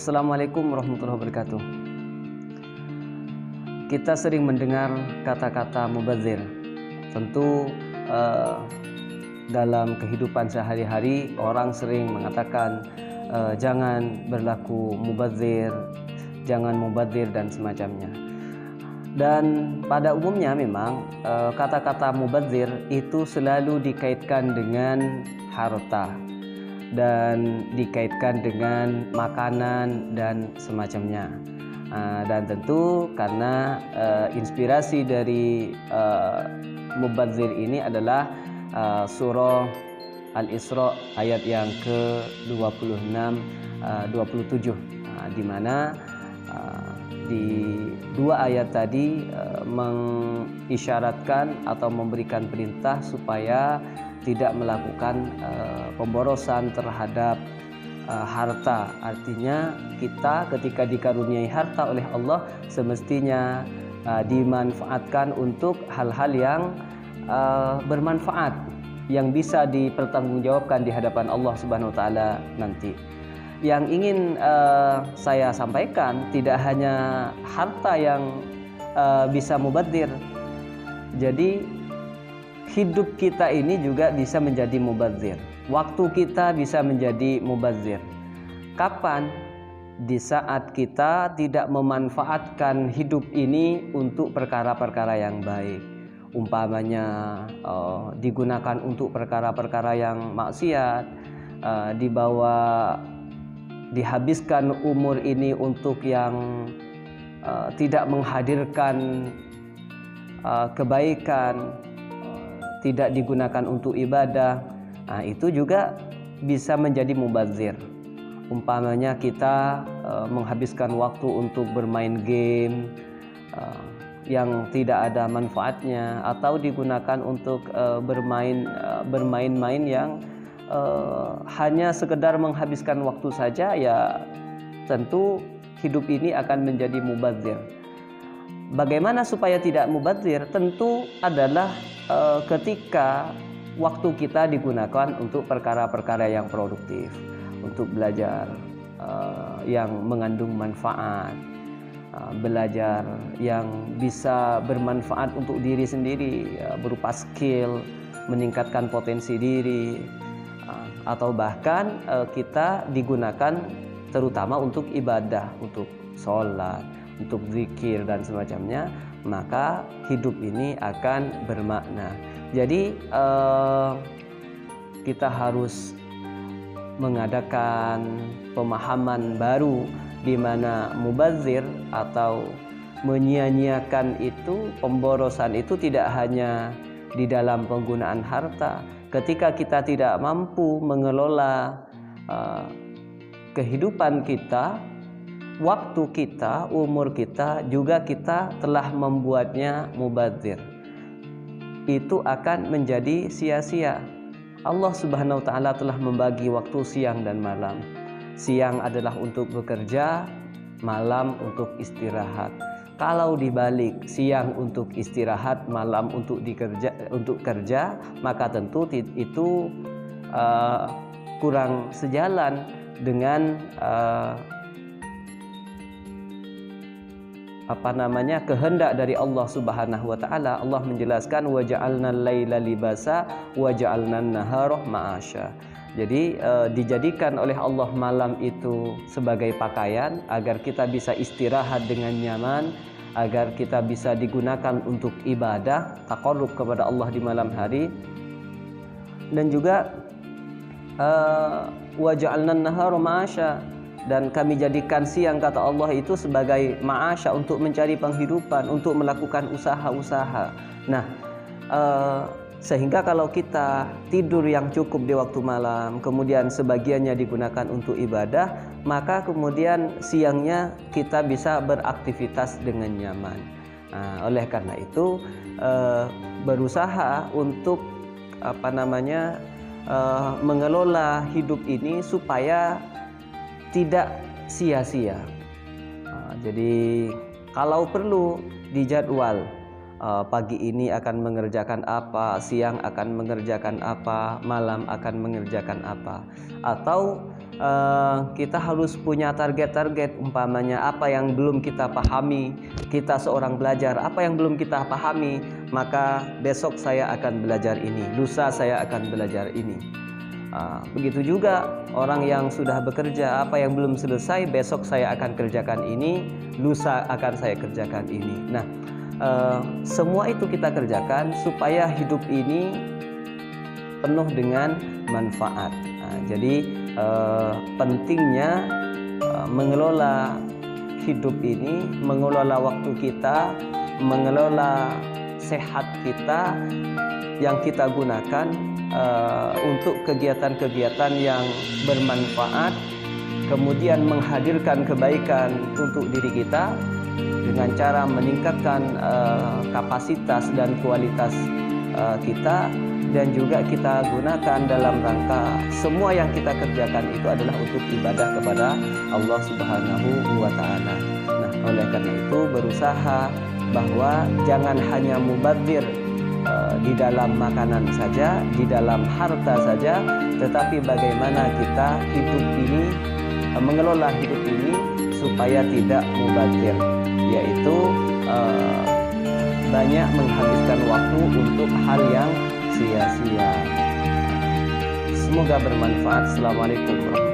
Assalamualaikum warahmatullahi wabarakatuh. Kita sering mendengar kata-kata mubazir. Tentu dalam kehidupan sehari-hari orang sering mengatakan jangan berlaku mubazir, jangan mubazir dan semacamnya. Dan pada umumnya memang kata-kata mubazir itu selalu dikaitkan dengan harta dan dikaitkan dengan makanan dan semacamnya. Dan tentu karena inspirasi dari mubazir ini adalah surah Al-Isra ayat yang ke-26 27, di mana di dua ayat tadi mengisyaratkan atau memberikan perintah supaya tidak melakukan pemborosan terhadap harta. Artinya kita ketika dikaruniai harta oleh Allah semestinya dimanfaatkan untuk hal-hal yang bermanfaat, yang bisa dipertanggungjawabkan di hadapan Allah Subhanahu wa taala nanti. Yang ingin saya sampaikan tidak hanya harta yang bisa mubadzir. Jadi hidup kita ini juga bisa menjadi mubazir. Waktu kita bisa menjadi mubazir. Kapan? Di saat kita tidak memanfaatkan hidup ini untuk perkara-perkara yang baik. Umpamanya digunakan untuk perkara-perkara yang maksiat, dihabiskan umur ini untuk yang tidak menghadirkan kebaikan, tidak digunakan untuk ibadah, itu juga bisa menjadi mubazir. Umpamanya kita menghabiskan waktu untuk bermain game yang tidak ada manfaatnya, atau digunakan untuk bermain-main yang hanya sekedar menghabiskan waktu saja, ya tentu hidup ini akan menjadi mubazir. Bagaimana supaya tidak mubazir? Tentu adalah ketika waktu kita digunakan untuk perkara-perkara yang produktif, untuk belajar yang mengandung manfaat, belajar yang bisa bermanfaat untuk diri sendiri, berupa skill, meningkatkan potensi diri, atau bahkan kita digunakan terutama untuk ibadah, untuk sholat, untuk zikir dan semacamnya, maka hidup ini akan bermakna. Jadi kita harus mengadakan pemahaman baru di mana mubazir atau menyia-nyiakan itu, pemborosan itu tidak hanya di dalam penggunaan harta. Ketika kita tidak mampu mengelola kehidupan kita, waktu kita, umur kita, juga kita telah membuatnya mubazir, itu akan menjadi sia-sia. Allah Subhanahu wa taala telah membagi waktu siang dan malam. Siang adalah untuk bekerja, malam untuk istirahat. Kalau dibalik, siang untuk istirahat, malam untuk kerja, maka tentu itu kurang sejalan dengan kehendak dari Allah Subhanahu wa taala. Allah menjelaskan wa ja'alnal laila libasa wa ja'alnan nahara ma'asya. Jadi dijadikan oleh Allah malam itu sebagai pakaian agar kita bisa istirahat dengan nyaman, agar kita bisa digunakan untuk ibadah, taqarrub kepada Allah di malam hari. Dan juga wa ja'alnan nahara ma'asya, dan kami jadikan siang, kata Allah, itu sebagai ma'asya, untuk mencari penghidupan, untuk melakukan usaha-usaha. Nah, sehingga kalau kita tidur yang cukup di waktu malam, kemudian sebagiannya digunakan untuk ibadah, maka kemudian siangnya kita bisa beraktivitas dengan nyaman. Oleh karena itu berusaha untuk mengelola hidup ini supaya tidak sia-sia. Jadi kalau perlu dijadwal, pagi ini akan mengerjakan apa, siang akan mengerjakan apa, malam akan mengerjakan apa. Atau kita harus punya target-target, umpamanya apa yang belum kita pahami, kita seorang belajar, apa yang belum kita pahami, maka besok saya akan belajar ini, lusa saya akan belajar ini. Begitu juga orang yang sudah bekerja, apa yang belum selesai, besok saya akan kerjakan ini, lusa akan saya kerjakan ini. Nah, semua itu kita kerjakan supaya hidup ini penuh dengan manfaat. Jadi pentingnya mengelola hidup ini, mengelola waktu kita, mengelola sehat kita yang kita gunakan untuk kegiatan-kegiatan yang bermanfaat, kemudian menghadirkan kebaikan untuk diri kita dengan cara meningkatkan kapasitas dan kualitas kita, dan juga kita gunakan dalam rangka semua yang kita kerjakan itu adalah untuk ibadah kepada Allah Subhanahu wa Ta'ala. Nah, oleh karena itu berusaha bahwa jangan hanya mubadzir di dalam makanan saja, di dalam harta saja, tetapi bagaimana kita hidup ini, mengelola hidup ini supaya tidak mubadzir, yaitu banyak menghabiskan waktu untuk hal yang sia-sia. Semoga bermanfaat. Assalamualaikum warahmatullahi wabarakatuh.